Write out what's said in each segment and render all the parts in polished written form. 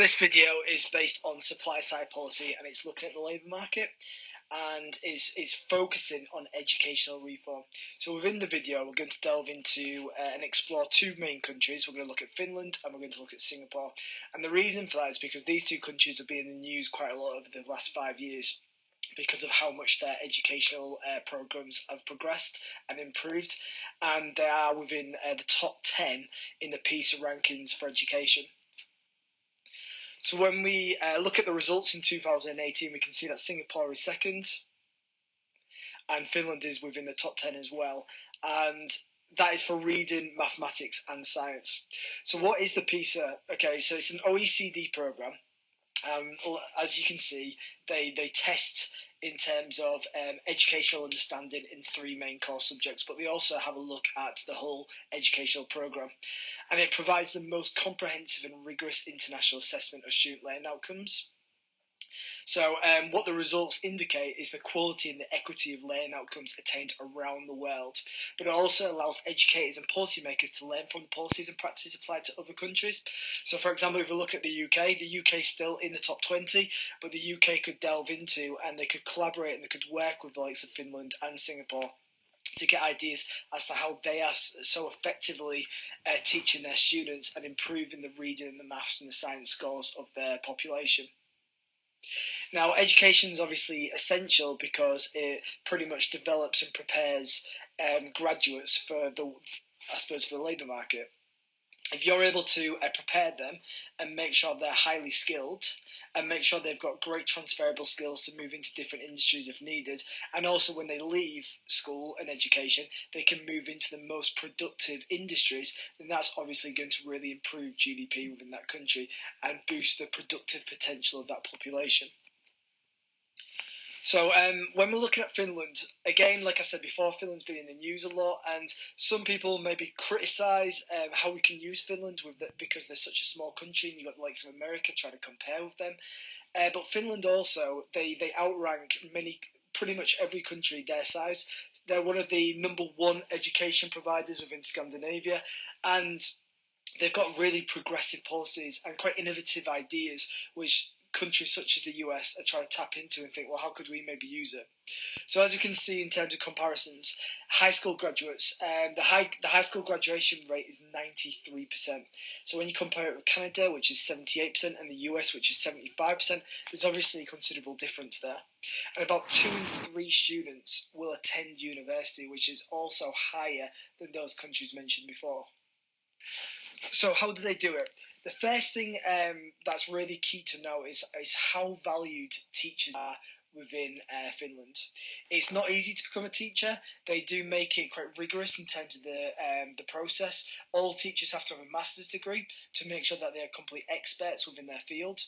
This video is based on supply side policy and it's looking at the labour market and is focusing on educational reform. So within the video we're going to delve into and explore two main countries. We're going to look at Finland and we're going to look at Singapore. And the reason for that is because these two countries have been in the news quite a lot over the last 5 years because of how much their educational programmes have progressed and improved, and they are within the top 10 in the Pisa rankings for education. So when we look at the results in 2018, we can see that Singapore is second and Finland is within the top 10 as well. And that is for reading, mathematics and science. So what is the PISA? Okay, so it's an OECD program. As you can see, they test in terms of educational understanding in three main core subjects, but they also have a look at the whole educational programme. And it provides the most comprehensive and rigorous international assessment of student learning outcomes. So what the results indicate is the quality and the equity of learning outcomes attained around the world. But it also allows educators and policymakers to learn from the policies and practices applied to other countries. So for example, if we look at the UK is still in the top 20, but the UK could delve into and they could collaborate and they could work with the likes of Finland and Singapore to get ideas as to how they are so effectively teaching their students and improving the reading and the maths and the science scores of their population. Now, education is obviously essential because it pretty much develops and prepares graduates for the labour market. If you're able to prepare them and make sure they're highly skilled and make sure they've got great transferable skills to move into different industries if needed, and also when they leave school and education, they can move into the most productive industries, then that's obviously going to really improve GDP within that country and boost the productive potential of that population. So when we're looking at Finland, again, like I said before, Finland's been in the news a lot, and some people maybe criticise how we can use Finland because they're such a small country, and you've got the likes of America trying to compare with them. But Finland also, they outrank pretty much every country their size. They're one of the number one education providers within Scandinavia, and they've got really progressive policies and quite innovative ideas, which countries such as the US are trying to tap into and think, well, how could we maybe use it? So as you can see in terms of comparisons, high school graduates, the high school graduation rate is 93%. So when you compare it with Canada, which is 78%, and the US, which is 75%, there's obviously a considerable difference there. And about 2 in 3 students will attend university, which is also higher than those countries mentioned before. So how do they do it? The first thing that's really key to know is how valued teachers are within Finland. It's not easy to become a teacher. They do make it quite rigorous in terms of the process. All teachers have to have a master's degree to make sure that they are complete experts within their field.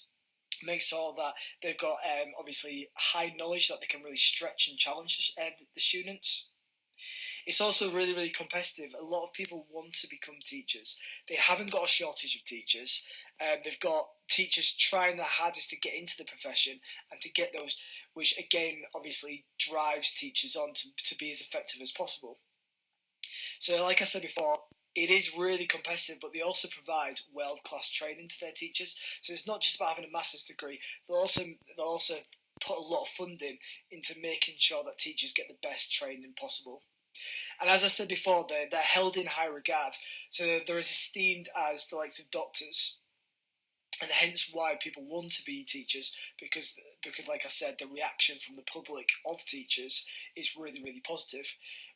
Make sure that they've got obviously high knowledge that they can really stretch and challenge the students. It's also really, really competitive. A lot of people want to become teachers. They haven't got a shortage of teachers. They've got teachers trying their hardest to get into the profession and to get those, which again, obviously drives teachers on to be as effective as possible. So like I said before, it is really competitive, but they also provide world-class training to their teachers. So it's not just about having a master's degree. They'll also put a lot of funding into making sure that teachers get the best training possible. And as I said before, they're held in high regard, so they're as esteemed as the likes of doctors, and hence why people want to be teachers, because like I said, the reaction from the public of teachers is really, really positive,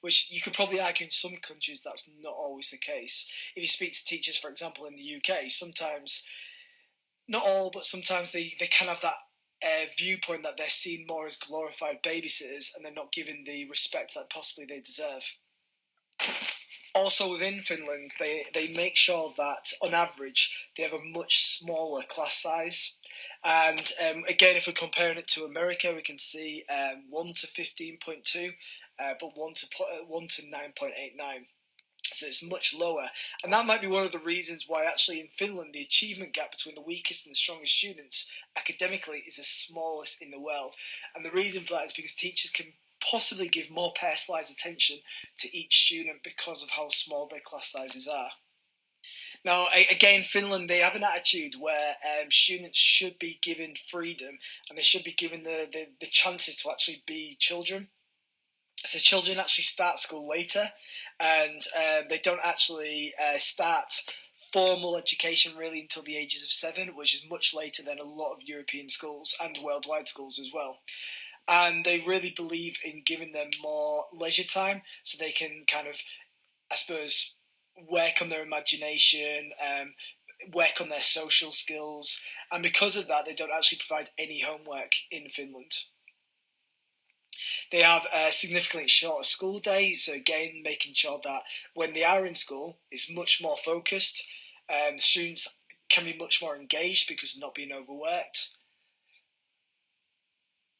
which you could probably argue in some countries that's not always the case. If you speak to teachers, for example, in the UK, sometimes, not all, but sometimes they can have that viewpoint that they're seen more as glorified babysitters and they're not given the respect that possibly they deserve. Also within Finland, they make sure that on average they have a much smaller class size. And again, if we're comparing it to America, we can see 1 to 15.2, but 1 to 9.89. So it's much lower, and that might be one of the reasons why actually in Finland the achievement gap between the weakest and the strongest students academically is the smallest in the world. And the reason for that is because teachers can possibly give more personalised attention to each student because of how small their class sizes are. Now, again, Finland, they have an attitude where students should be given freedom and they should be given the chances to actually be children. So children actually start school later, and they don't actually start formal education really until the ages of 7, which is much later than a lot of European schools and worldwide schools as well. And they really believe in giving them more leisure time so they can kind of, I suppose, work on their imagination, work on their social skills, and because of that, they don't actually provide any homework in Finland. They have a significantly shorter school day, so again, making sure that when they are in school, it's much more focused. Students can be much more engaged because they're not being overworked.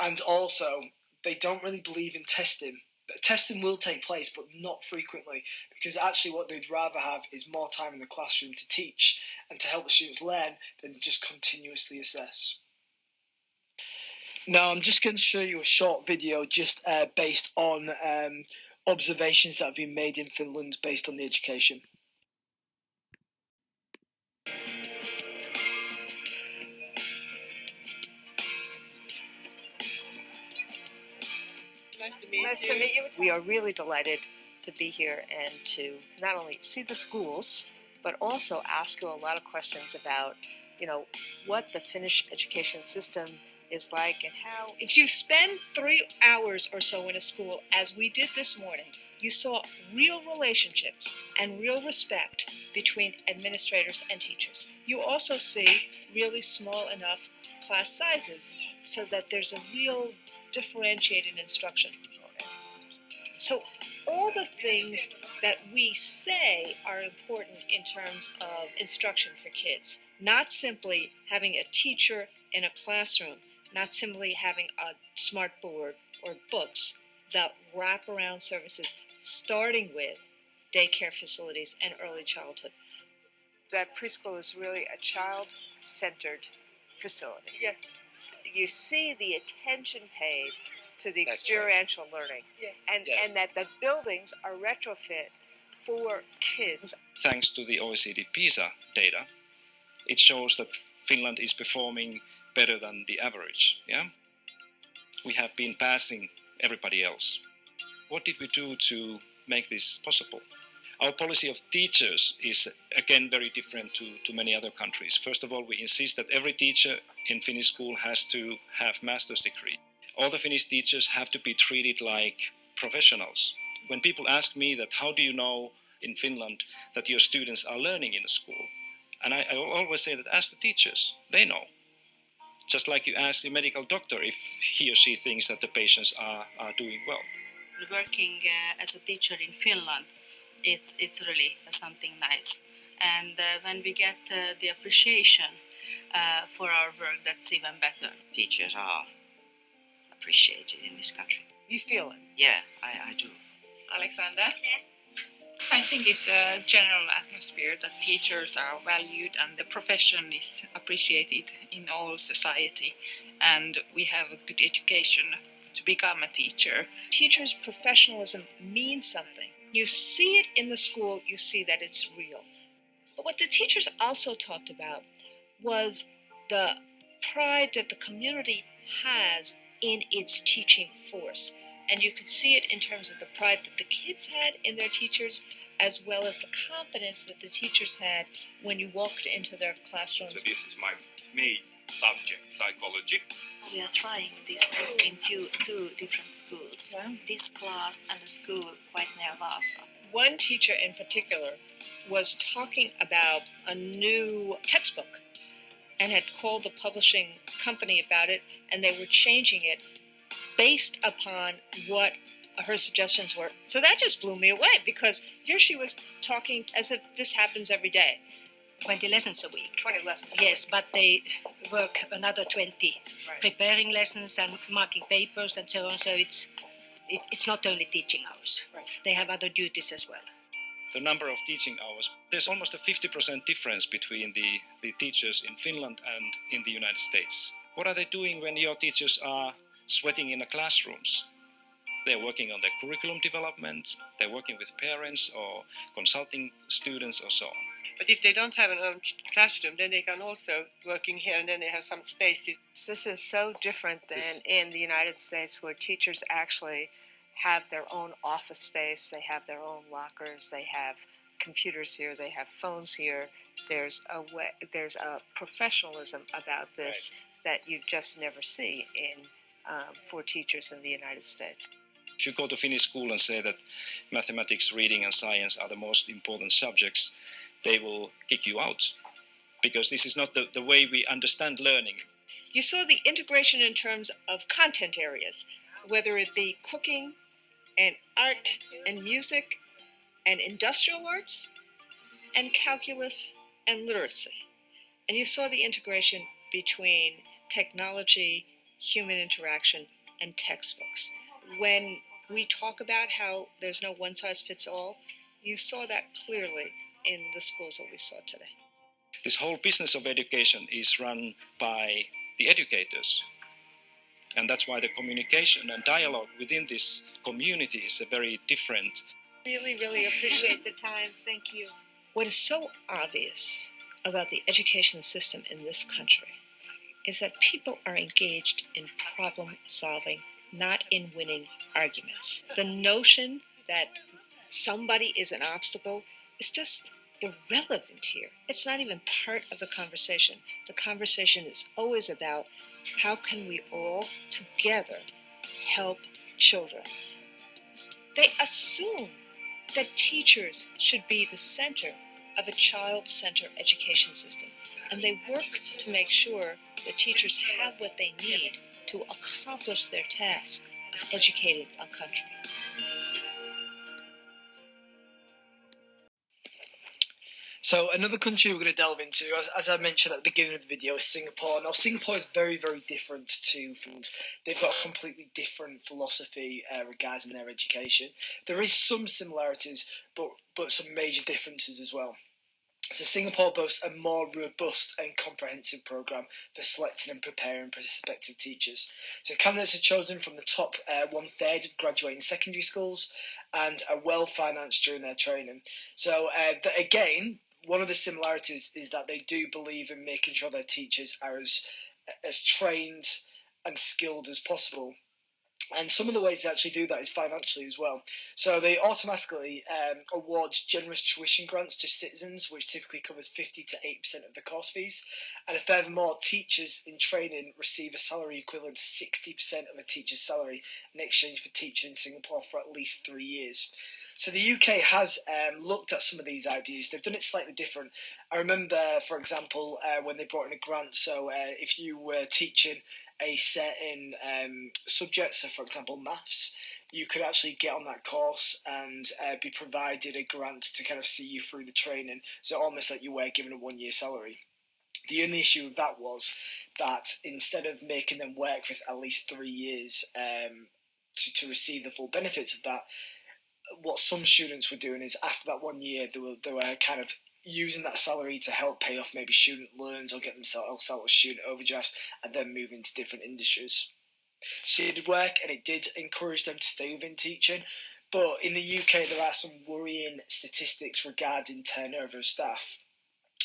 And also, they don't really believe in testing. Testing will take place, but not frequently, because actually what they'd rather have is more time in the classroom to teach and to help the students learn than just continuously assess. Now I'm just going to show you a short video just based on observations that have been made in Finland based on the education. Nice to meet you. We are really delighted to be here and to not only see the schools, but also ask you a lot of questions about, what the Finnish education system is like and how. If you spend 3 hours or so in a school, as we did this morning, you saw real relationships and real respect between administrators and teachers. You also see really small enough class sizes so that there's a real differentiated instruction. So all the things that we say are important in terms of instruction for kids, not simply having a teacher in a classroom, not simply having a smart board or books, the wraparound services, starting with daycare facilities and early childhood. That preschool is really a child-centered facility. Yes. You see the attention paid to the That's experiential learning. Yes. And that the buildings are retrofit for kids. Thanks to the OECD Pisa data, it shows that Finland is performing better than the average. Yeah, we have been passing everybody else. What did we do to make this possible? Our policy of teachers is again very different to many other countries. First of all, we insist that every teacher in Finnish school has to have master's degree. All the Finnish teachers have to be treated like professionals. When people ask me that how do you know in Finland that your students are learning in a school? And I always say that ask the teachers, they know. Just like you ask the medical doctor if he or she thinks that the patients are doing well. Working as a teacher in Finland, it's really something nice. And when we get the appreciation for our work, that's even better. Teachers are appreciated in this country. You feel it. Yeah, I do. Alexander? I think it's a general atmosphere that teachers are valued and the profession is appreciated in all society, and we have a good education to become a teacher. Teachers' professionalism means something. You see it in the school, you see that it's real. But what the teachers also talked about was the pride that the community has in its teaching force. And you could see it in terms of the pride that the kids had in their teachers, as well as the confidence that the teachers had when you walked into their classrooms. So this is my main subject, psychology. We are trying this book in two different schools. Wow. This class and a school quite near Vasa. One teacher in particular was talking about a new textbook and had called the publishing company about it, and they were changing it based upon what her suggestions were. So that just blew me away, because here she was talking as if this happens every day. 20 lessons a week. 20 lessons. Yes, but they work another 20, Right. preparing lessons and marking papers and so on. So it's not only teaching hours. Right. They have other duties as well. The number of teaching hours, there's almost a 50% difference between the teachers in Finland and in the United States. What are they doing when your teachers are sweating in the classrooms? They're working on their curriculum development, they're working with parents or consulting students or so on. But if they don't have an own classroom, then they can also working here, and then they have some spaces. This is so different than in the United States, where teachers actually have their own office space, they have their own lockers, they have computers here, they have phones here. There's a professionalism about this that you just never see in for teachers in the United States. If you go to Finnish school and say that mathematics, reading and science are the most important subjects, they will kick you out, because this is not the way we understand learning. You saw the integration in terms of content areas, whether it be cooking and art and music and industrial arts and calculus and literacy. And you saw the integration between technology, human interaction, and textbooks. When we talk about how there's no one size fits all, you saw that clearly in the schools that we saw today. This whole business of education is run by the educators. And that's why the communication and dialogue within this community is very different. Really appreciate the time. Thank you. What is so obvious about the education system in this country is that people are engaged in problem solving, not in winning arguments. The notion that somebody is an obstacle is just irrelevant here. It's not even part of the conversation. The conversation is always about how can we all together help children. They assume that teachers should be the center of a child-centered education system, and they work to make sure that teachers have what they need to accomplish their task of educating a country. So another country we're going to delve into, as I mentioned at the beginning of the video, is Singapore. Now Singapore is very different to Finland. They've got a completely different philosophy regarding their education. There is some similarities, but some major differences as well. So Singapore boasts a more robust and comprehensive programme for selecting and preparing prospective teachers. So candidates are chosen from the top 1/3 of graduating secondary schools and are well financed during their training. So again, one of the similarities is that they do believe in making sure their teachers are as trained and skilled as possible. And some of the ways they actually do that is financially as well. So they automatically award generous tuition grants to citizens, which typically covers 50 to 80% of the course fees. And furthermore, teachers in training receive a salary equivalent to 60% of a teacher's salary in exchange for teaching in Singapore for at least 3 years. So the UK has looked at some of these ideas. They've done it slightly different. I remember, for example, when they brought in a grant. So if you were teaching a certain subject, so for example maths, you could actually get on that course and be provided a grant to kind of see you through the training, so almost like you were given a 1 year salary. The only issue with that was that instead of making them work for at least 3 years to receive the full benefits of that, what some students were doing is after that 1 year they were kind of using that salary to help pay off maybe student loans or get themselves out of student overdrafts and then move into different industries. So it did work, and it did encourage them to stay within teaching. But in the UK, there are some worrying statistics regarding turnover of staff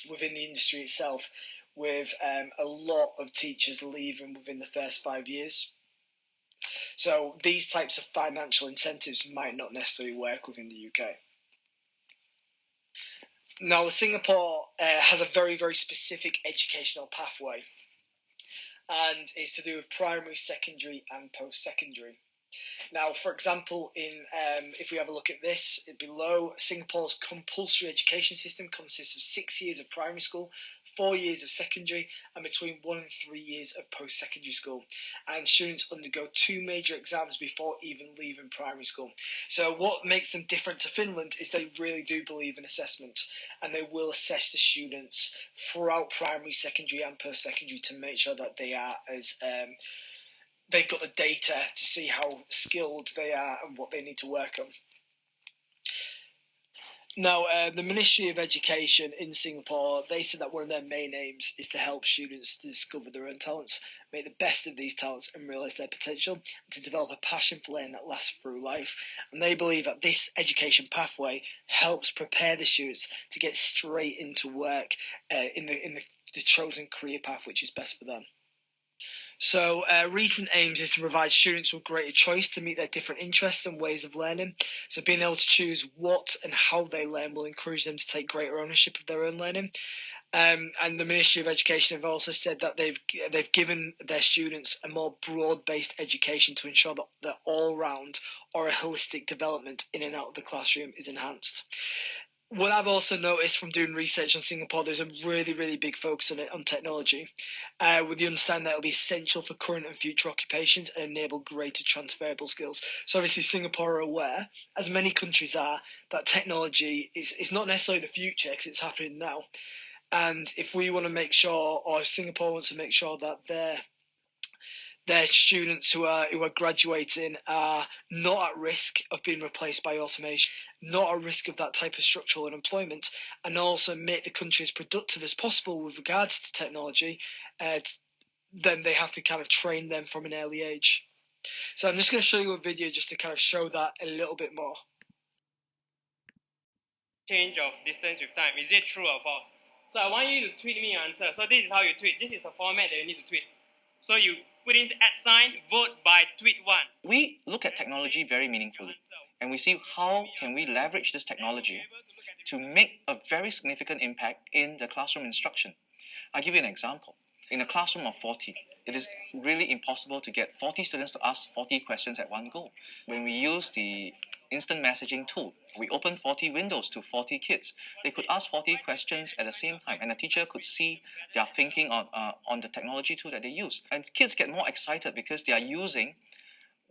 within the industry itself, with a lot of teachers leaving within the first 5 years. So these types of financial incentives might not necessarily work within the UK. Now, Singapore has a very specific educational pathway, and it's to do with primary, secondary, and post-secondary. Now, for example, if we have a look at this below, Singapore's compulsory education system consists of 6 years of primary school, 4 years of secondary, and between 1 and 3 years of post-secondary school. And students undergo 2 major exams before even leaving primary school. So what makes them different to Finland is they really do believe in assessment, and they will assess the students throughout primary, secondary, and post-secondary to make sure that they are as they've got the data to see how skilled they are and what they need to work on. Now, the Ministry of Education in Singapore, they said that one of their main aims is to help students discover their own talents, make the best of these talents and realise their potential, and to develop a passion for learning that lasts through life. And they believe that this education pathway helps prepare the students to get straight into work in the chosen career path which is best for them. So, recent aims is to provide students with greater choice to meet their different interests and ways of learning. So, being able to choose what and how they learn will encourage them to take greater ownership of their own learning. And the Ministry of Education have also said that they've given their students a more broad-based education to ensure that their all-round or a holistic development in and out of the classroom is enhanced. What I've also noticed from doing research on Singapore, there's a really, really big focus on technology, with the understanding that it will be essential for current and future occupations and enable greater transferable skills. So obviously Singapore are aware, as many countries are, that technology is not necessarily the future because it's happening now. And if we want to make sure, or if Singapore wants to make sure that their students who are graduating are not at risk of being replaced by automation, not at risk of that type of structural unemployment, and also make the country as productive as possible with regards to technology, then they have to kind of train them from an early age. So I'm just going to show you a video just to kind of show that a little bit more. Change of distance with time, is it true or false? So I want you to tweet me your answer. So this is how you tweet. This is the format that you need to tweet. So you put in @ vote by tweet 1. We look at technology very meaningfully, and we see how can we leverage this technology to make a very significant impact in the classroom instruction. I'll give you an example. In a classroom of 40, it is really impossible to get 40 students to ask 40 questions at one go. When we use the instant messaging tool, we open 40 windows to 40 kids. They could ask 40 questions at the same time, and the teacher could see their thinking on the technology tool that they use. And kids get more excited because they are using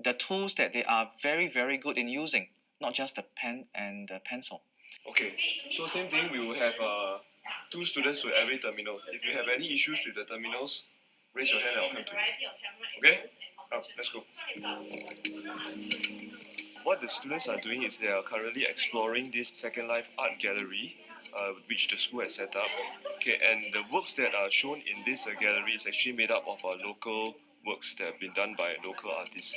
the tools that they are very, very good in using, not just the pen and the pencil. Okay, so same thing, we will have 2 students to every terminal. If you have any issues with the terminals, raise your hand and I'll come to you. Okay? Let's go. What the students are doing is they are currently exploring this Second Life art gallery, which the school has set up. Okay, and the works that are shown in this gallery is actually made up of local works that have been done by local artists.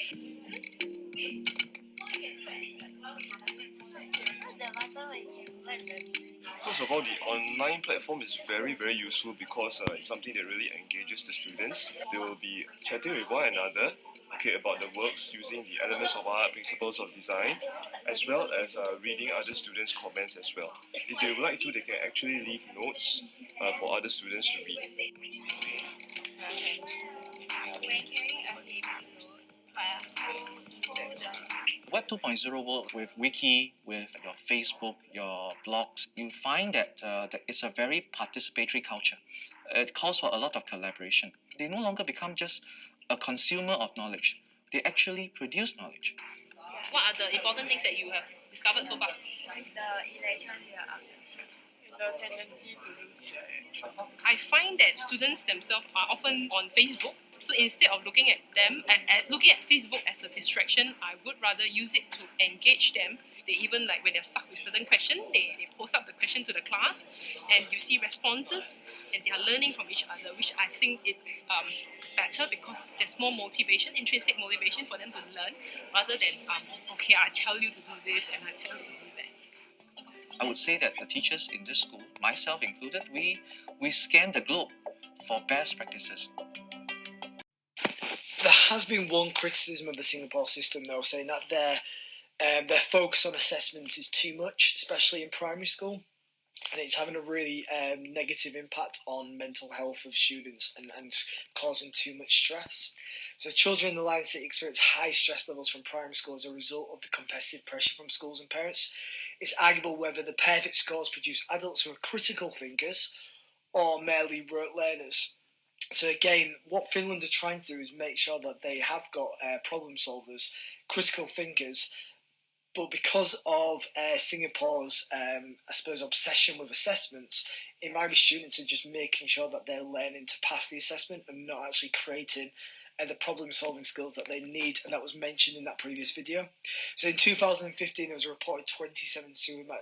First of all, the online platform is very, very useful because it's something that really engages the students. They will be chatting with one another, okay, about the works using the elements of art, principles of design, as well as reading other students' comments as well. If they would like to, they can actually leave notes for other students to read. Web 2.0 world with Wiki, with your Facebook, your blogs, you find that it's a very participatory culture. It calls for a lot of collaboration. They no longer become just a consumer of knowledge. They actually produce knowledge. What are the important things that you have discovered so far? The tendency to lose their interest. I find that students themselves are often on Facebook. So instead of looking at them and looking at Facebook as a distraction, I would rather use it to engage them. They even, like when they're stuck with certain question, they post up the question to the class, and you see responses, and they are learning from each other, which I think it's better because there's more motivation, intrinsic motivation for them to learn, rather than okay, I tell you to do this and I tell you to do that. I would say that the teachers in this school, myself included, we scan the globe for best practices. There has been one criticism of the Singapore system, though, saying that their focus on assessments is too much, especially in primary school, and it's having a really negative impact on mental health of students and causing too much stress. So children in the Lion City experience high stress levels from primary school as a result of the competitive pressure from schools and parents. It's arguable whether the perfect scores produce adults who are critical thinkers or merely rote learners. So again, what Finland are trying to do is make sure that they have got problem solvers, critical thinkers, but because of Singapore's, I suppose, obsession with assessments, it might be students are just making sure that they're learning to pass the assessment and not actually creating the problem-solving skills that they need, and that was mentioned in that previous video. So in 2015, there was a reported 27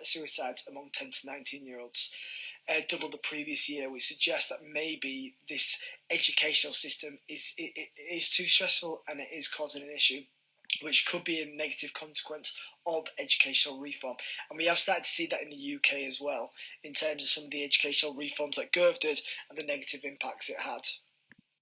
suicides among 10 to 19-year-olds. Double the previous year, which suggests that maybe this educational system is too stressful and it is causing an issue, which could be a negative consequence of educational reform. And we have started to see that in the UK as well, in terms of some of the educational reforms that Gove did and the negative impacts it had.